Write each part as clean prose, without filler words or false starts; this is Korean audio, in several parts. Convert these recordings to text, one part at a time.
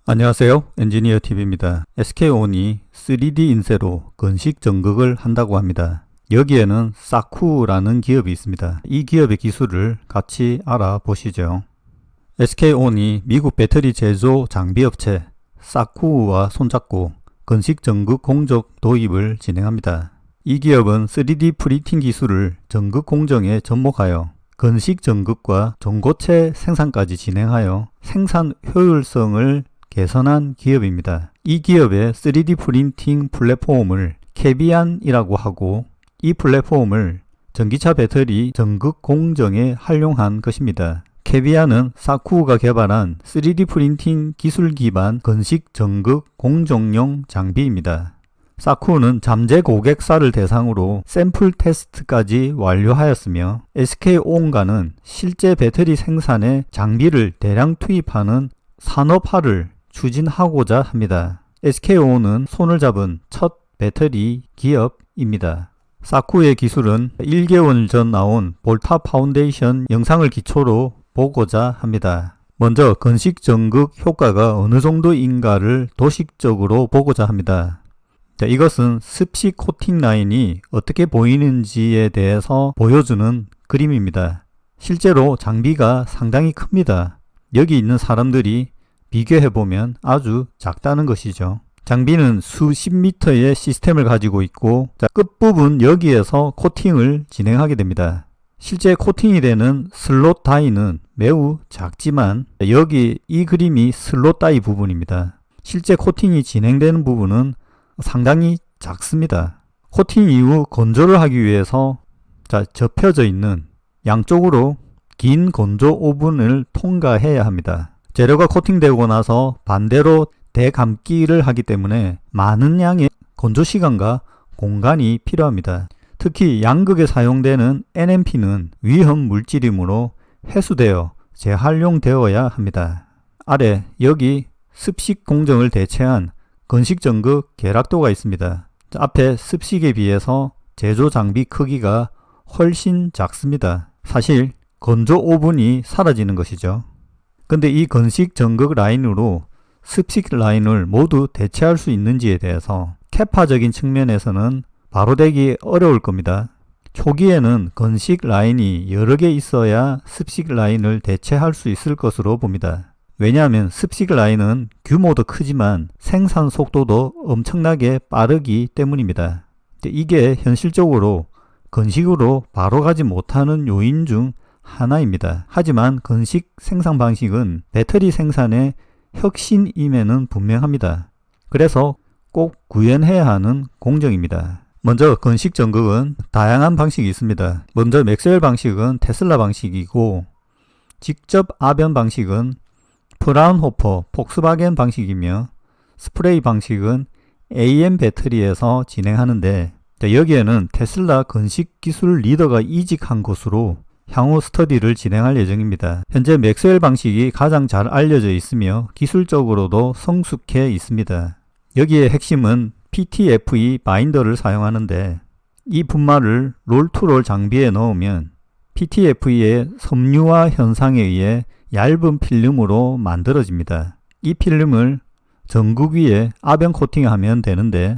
안녕하세요. 엔지니어 TV입니다. SK온이 3D 인쇄로 건식 전극을 한다고 합니다. 여기에는 사쿠라는 기업이 있습니다. 이 기업의 기술을 같이 알아보시죠. SK온이 미국 배터리 제조 장비업체 사쿠와 손잡고 건식 전극 공정 도입을 진행합니다. 이 기업은 3D 프린팅 기술을 전극 공정에 접목하여 건식 전극과 전고체 생산까지 진행하여 생산 효율성을 개선한 기업입니다. 이 기업의 3D 프린팅 플랫폼을 캐비안이라고 하고 이 플랫폼을 전기차 배터리 전극 공정에 활용한 것입니다. 캐비안은 사쿠가 개발한 3D 프린팅 기술 기반 건식 전극 공정용 장비입니다. 사쿠는 잠재 고객사를 대상으로 샘플 테스트까지 완료하였으며 SK온과는 실제 배터리 생산에 장비를 대량 투입하는 산업화를 추진하고자 합니다. SK온은 손을 잡은 첫 배터리 기업입니다. 사쿠의 기술은 1개월 전 나온 볼타 파운데이션 영상을 기초로 보고자 합니다. 먼저 건식 전극 효과가 어느 정도인가를 도식적으로 보고자 합니다. 이것은 습식 코팅 라인이 어떻게 보이는지에 대해서 보여주는 그림입니다. 실제로 장비가 상당히 큽니다. 여기 있는 사람들이 비교해보면 아주 작다는 것이죠. 장비는 수십 미터의 시스템을 가지고 있고 끝부분 여기에서 코팅을 진행하게 됩니다. 실제 코팅이 되는 슬롯 다이는 매우 작지만 여기 이 그림이 슬롯 다이 부분입니다. 실제 코팅이 진행되는 부분은 상당히 작습니다. 코팅 이후 건조를 하기 위해서 접혀져 있는 양쪽으로 긴 건조 오븐을 통과해야 합니다. 재료가 코팅되고 나서 반대로 대감기를 하기 때문에 많은 양의 건조 시간과 공간이 필요합니다. 특히 양극에 사용되는 NMP는 위험 물질이므로 회수되어 재활용되어야 합니다. 아래 여기 습식 공정을 대체한 건식 전극 계락도가 있습니다. 앞에 습식에 비해서 제조 장비 크기가 훨씬 작습니다. 사실 건조 오븐이 사라지는 것이죠. 근데 이 건식 전극 라인으로 습식 라인을 모두 대체할 수 있는지에 대해서 캐파적인 측면에서는 바로 되기 어려울 겁니다. 초기에는 건식 라인이 여러 개 있어야 습식 라인을 대체할 수 있을 것으로 봅니다. 왜냐하면 습식 라인은 규모도 크지만 생산 속도도 엄청나게 빠르기 때문입니다. 이게 현실적으로 건식으로 바로 가지 못하는 요인 중 하나입니다. 하지만 건식 생산 방식은 배터리 생산의 혁신임에는 분명합니다. 그래서 꼭 구현해야 하는 공정입니다. 먼저 건식 전극은 다양한 방식이 있습니다. 먼저 맥스웰 방식은 테슬라 방식이고 직접 압연 방식은 프라운호퍼 폭스바겐 방식이며 스프레이 방식은 AM 배터리에서 진행하는데 여기에는 테슬라 건식 기술 리더가 이직한 것으로 향후 스터디를 진행할 예정입니다. 현재 맥스웰 방식이 가장 잘 알려져 있으며 기술적으로도 성숙해 있습니다. 여기에 핵심은 PTFE 바인더를 사용하는데 이 분말을 롤투롤 장비에 넣으면 PTFE의 섬유화 현상에 의해 얇은 필름으로 만들어집니다. 이 필름을 전극 위에 압연 코팅하면 되는데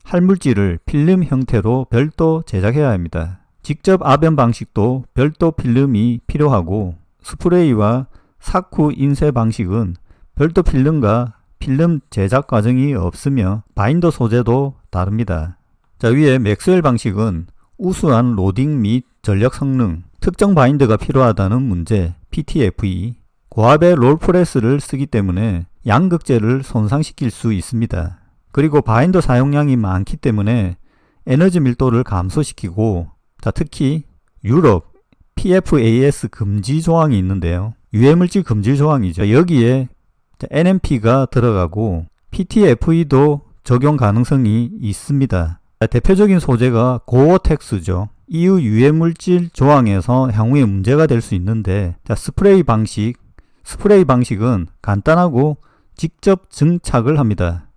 할물질을 필름 형태로 별도 제작해야 합니다. 직접 압연 방식도 별도 필름이 필요하고 스프레이와 사쿠 인쇄 방식은 별도 필름과 필름 제작 과정이 없으며 바인더 소재도 다릅니다. 위에 맥스웰 방식은 우수한 로딩 및 전력 성능, 특정 바인더가 필요하다는 문제 PTFE, 고압의 롤프레스를 쓰기 때문에 양극재를 손상시킬 수 있습니다. 그리고 바인더 사용량이 많기 때문에 에너지 밀도를 감소시키고 특히 유럽 PFAS 금지 조항이 있는데요. 유해물질 금지 조항이죠. 여기에 NMP가 들어가고 PTFE도 적용 가능성이 있습니다. 대표적인 소재가 고어텍스죠. EU 유해물질 조항에서 향후에 문제가 될 수 있는데 스프레이 방식은 간단하고 직접 증착을 합니다.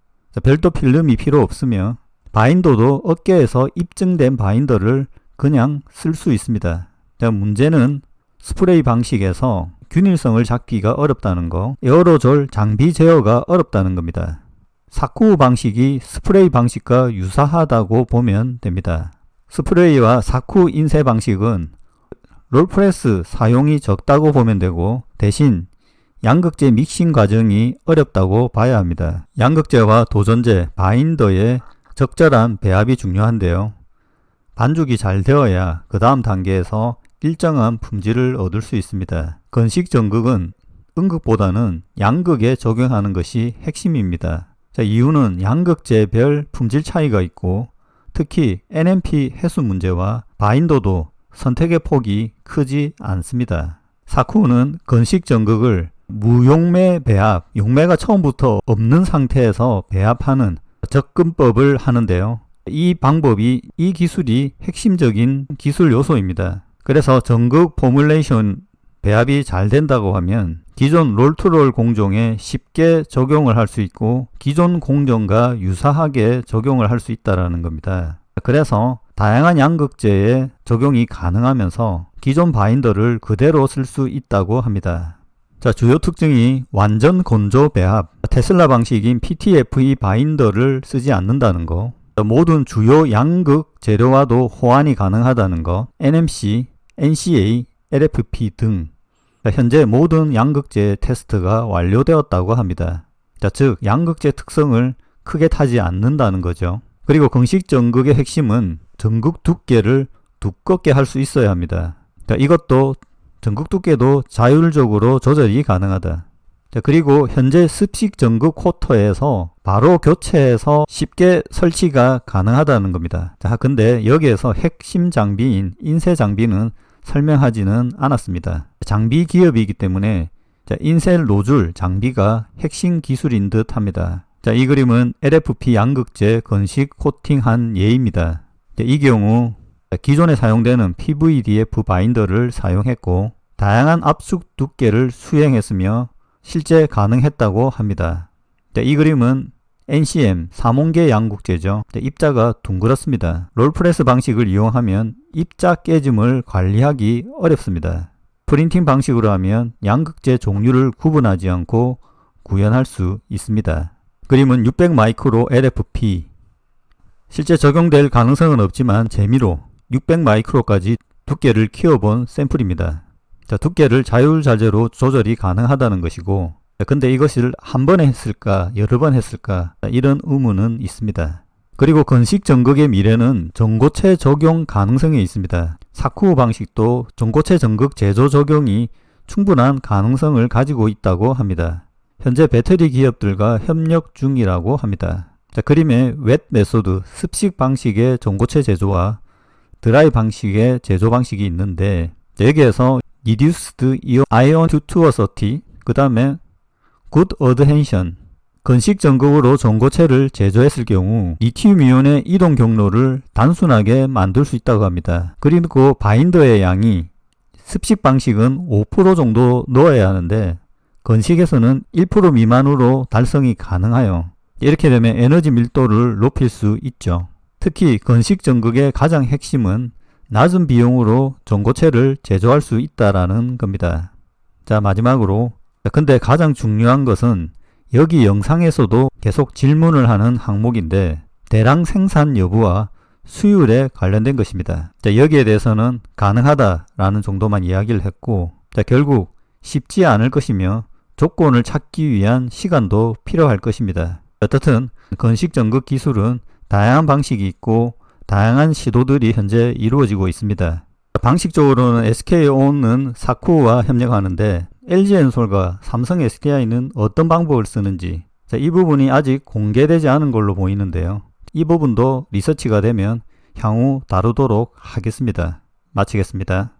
별도 필름이 필요 없으며 바인더도 업계에서 입증된 바인더를 그냥 쓸 수 있습니다. 문제는 스프레이 방식에서 균일성을 잡기가 어렵다는 거, 에어로졸 장비 제어가 어렵다는 겁니다. 사쿠 방식이 스프레이 방식과 유사하다고 보면 됩니다. 스프레이와 사쿠 인쇄 방식은 롤프레스 사용이 적다고 보면 되고, 대신 양극재 믹싱 과정이 어렵다고 봐야 합니다. 양극재와 도전재, 바인더의 적절한 배합이 중요한데요. 반죽이 잘 되어야 그 다음 단계에서 일정한 품질을 얻을 수 있습니다. 건식 전극은 음극보다는 양극에 적용하는 것이 핵심입니다. 자, 이유는 양극재별 품질 차이가 있고, 특히 NMP 해수 문제와 바인더도 선택의 폭이 크지 않습니다. 사쿠는 건식 전극을 무용매 배합, 용매가 처음부터 없는 상태에서 배합하는 접근법을 하는데요. 이 방법이, 이 기술이 핵심적인 기술 요소입니다. 그래서 전극 포뮬레이션 배합이 잘 된다고 하면 기존 롤투롤 공정에 쉽게 적용을 할 수 있고, 기존 공정과 유사하게 적용을 할 수 있다는 겁니다. 그래서 다양한 양극재에 적용이 가능하면서 기존 바인더를 그대로 쓸 수 있다고 합니다. 자, 주요 특징이 완전 건조 배합, 테슬라 방식인 PTFE 바인더를 쓰지 않는다는 거, 모든 주요 양극 재료와도 호환이 가능하다는 거, NMC, NCA, LFP 등 현재 모든 양극재 테스트가 완료되었다고 합니다. 자, 즉 양극재 특성을 크게 타지 않는다는 거죠. 그리고 건식 전극의 핵심은 전극 두께를 두껍게 할 수 있어야 합니다. 자, 이것도 전극 두께도 자율적으로 조절이 가능하다. 자, 그리고 현재 습식 전극 코터에서 바로 교체해서 쉽게 설치가 가능하다는 겁니다. 자, 근데 여기에서 핵심 장비인 인쇄 장비는 설명하지는 않았습니다. 장비 기업이기 때문에 인쇄 노즐 장비가 핵심 기술인 듯 합니다. 자, 이 그림은 LFP 양극재 건식 코팅한 예입니다. 이 경우 기존에 사용되는 PVDF 바인더를 사용했고, 다양한 압축 두께를 수행했으며 실제 가능했다고 합니다. 이 그림은 NCM 사몽계 양극재죠. 입자가 둥그렇습니다. 롤프레스 방식을 이용하면 입자 깨짐을 관리하기 어렵습니다. 프린팅 방식으로 하면 양극재 종류를 구분하지 않고 구현할 수 있습니다. 그림은 600 마이크로 LFP. 실제 적용될 가능성은 없지만 재미로 600 마이크로까지 두께를 키워본 샘플입니다. 자, 두께를 자율자재로 조절이 가능하다는 것이고, 근데 이것을 한 번에 했을까, 여러 번 했을까, 이런 의문은 있습니다. 그리고 건식 전극의 미래는 전고체 적용 가능성이 있습니다. 사쿠 방식도 전고체 전극 제조 적용이 충분한 가능성을 가지고 있다고 합니다. 현재 배터리 기업들과 협력 중이라고 합니다. 자, 그림의 웻 메소드, 습식 방식의 전고체 제조와 드라이 방식의 제조 방식이 있는데, 여기에서 Reduced Ion to Tuosity, 그 다음에 Good Adhesion, 건식 전극으로 전고체를 제조했을 경우 리튬 이온의 이동 경로를 단순하게 만들 수 있다고 합니다. 그리고 바인더의 양이 습식 방식은 5% 정도 넣어야 하는데, 건식에서는 1% 미만으로 달성이 가능하여 이렇게 되면 에너지 밀도를 높일 수 있죠. 특히 건식 전극의 가장 핵심은 낮은 비용으로 전고체를 제조할 수 있다라는 겁니다. 자, 마지막으로, 근데 가장 중요한 것은 여기 영상에서도 계속 질문을 하는 항목인데, 대량 생산 여부와 수율에 관련된 것입니다. 자, 여기에 대해서는 가능하다라는 정도만 이야기를 했고, 자, 결국 쉽지 않을 것이며 조건을 찾기 위한 시간도 필요할 것입니다. 어떻든 건식 전극 기술은 다양한 방식이 있고 다양한 시도들이 현재 이루어지고 있습니다. 방식적으로는 SK온은 사쿠와 협력하는데, LG엔솔과 삼성 SDI는 어떤 방법을 쓰는지, 이 부분이 아직 공개되지 않은 걸로 보이는데요. 이 부분도 리서치가 되면 향후 다루도록 하겠습니다. 마치겠습니다.